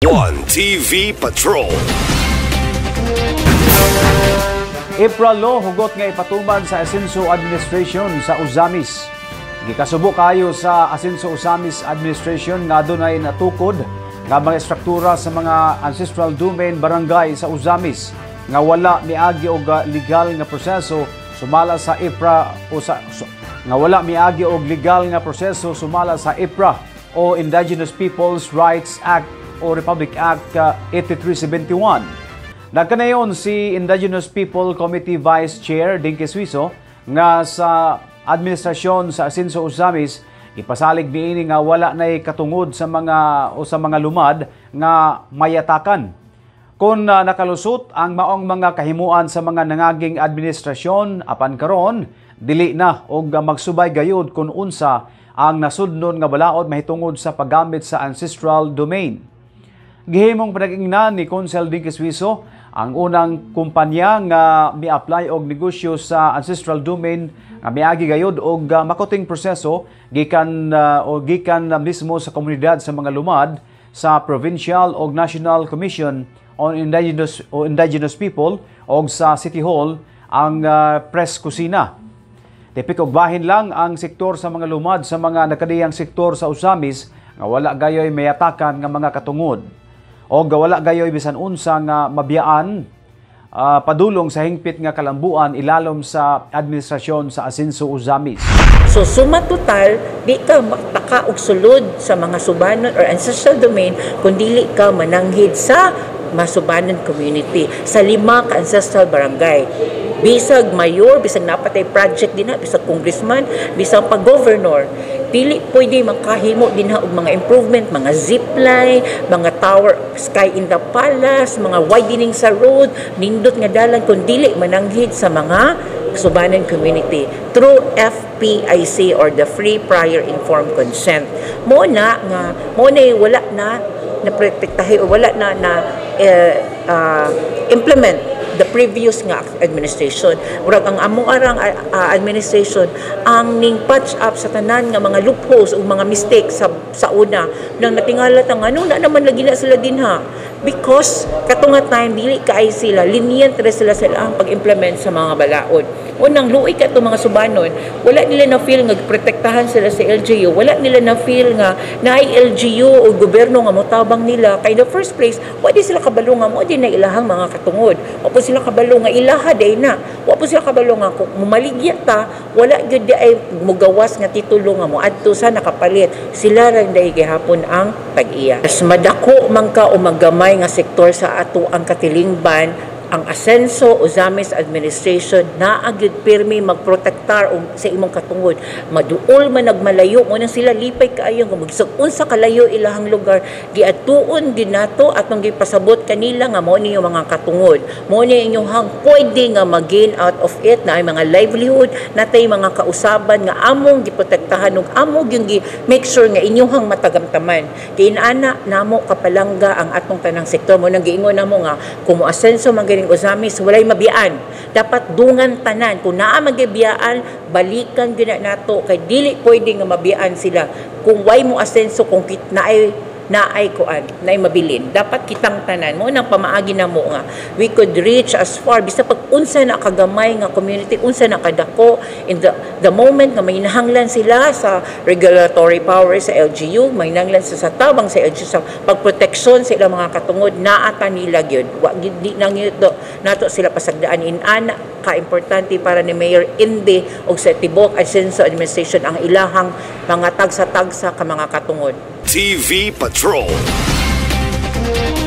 One TV Patrol. April law hugot nga ipatuman sa Asenso Administration sa Uzamis. Gikasubo kayo sa Asenso Uzamis Administration nga dunay natukod nga mga struktura sa mga ancestral domain barangay sa Uzamis nga wala miagi og legal nga proseso sumala sa IPRA nga wala miagi og legal nga proseso sumala sa IPRA o Indigenous Peoples Rights Act o Republic Act 8371. Nagkanayon si Indigenous People Committee Vice Chair Dinky Suizo nga sa administrasyon sa Asenso Uzamis ipasalig niini nga wala nay katungod sa mga lumad nga mayatakan. Kung nakalusot ang maong mga kahimuan sa mga nangaging administrasyon apan karon dili na og magsubay gayud kung unsa ang nasudnon nga balaod mahitungod sa paggamit sa ancestral domain. Gihimong panag-ingnan ni Consel Dinky Suizo ang unang kumpanya nga mi-apply og negosyo sa ancestral domain nga miagi gayud og makuting proseso gikan mismo sa komunidad sa mga lumad sa Provincial og National Commission on Indigenous People og sa City Hall ang press kusina. Tipik og bahin lang ang sektor sa mga lumad sa mga nakadiyang sektor sa Uzamis nga wala gayoy mayatakan nga mga katungod o wala gayoy bisan unsa nga mabiyaan padulong sa hingpit nga kalambuan ilalom sa administrasyon sa Asenso Uzamis. So suma total, di ka magtaka og sulod sa mga subanon or ancestral domain kung dili ka mananghid sa masubanon community sa 5 ka ancestral barangay. Bisag mayor, bisag napatay project din na, bisag congressman, bisag pag-governor, dili pwede makahimo din og mga improvement, mga zipline, mga tower, sky in the palace, mga widening sa road, nindot nga dalan kung dili mananghid sa mga subanon community through FPIC or the Free Prior Informed Consent. Muna wala na naprotektahi o wala na implement the previous nga administration. Murag ang among arang administration ang ning patch up sa tanan nga mga loopholes o mga mistakes sa una nang natingalat ang ano na naman lagi na sila dinha because katong time dili kaay sila lenient ra sila ang pag-implement sa mga balaod. Unang luoy ka itong mga subanon, wala nila na feel nga protektahan sila sa LGU, wala nila na feel nga na LGU o gobyerno nga motabang nila kay in the first place wala sila kabalo nga mo di na ilahang mga katungod, o po sila kabalo nga ilaha day na, wala po sila kabalo nga kung mumaligya ta wala gyud di ay mugawas nga titulo nga mo adto sa nakapalit sila ra day gihapon ang pag-iya. Mas madako man ka o magamay nga sektor sa ato ang katilingban ang Asenso Uzamis Administration na agad pirmi magprotektar sa imong katungod. Maduol man nagmalayo mo nang sila lipay kaayo nga magsug-on sa kalayo ilahang lugar giatuon din nato atong gipasabot kanila nga mao niyo mga katungod. Mao ni inyong pwede nga mag-gain out of it na ay mga livelihood natay mga kausaban nga among giprotektahan ug among gi make sure nga inyong matagamtaman. Kay ana namo kapalangga ang atong tanang sektor mo nang giingon namo nga kumo Asenso ning Uzamis walay mabiyaan dapat dungan tanan kung naa magibiyaan balikan gyud nato kay dili pwede nga mabiyaan sila kung way mo asenso kung naay mabilin dapat kitang tanan mo nang pamaagi na mo nga we could reach as far bisa pag unsa na kagamay nga community unsa na kadako in the moment nga may nahanglan sila sa regulatory power sa LGU may nahanglan sa tabang sa LGU sa pagproteksyon sa ilang mga katungod naata nila gyud wa di nang nato sila pasagdaan in ana ka importante para ni Mayor Indi og sa tibok Asenso Administration ang ilahang mga tagsa-tagsa ka mga katungod. TV Patrol.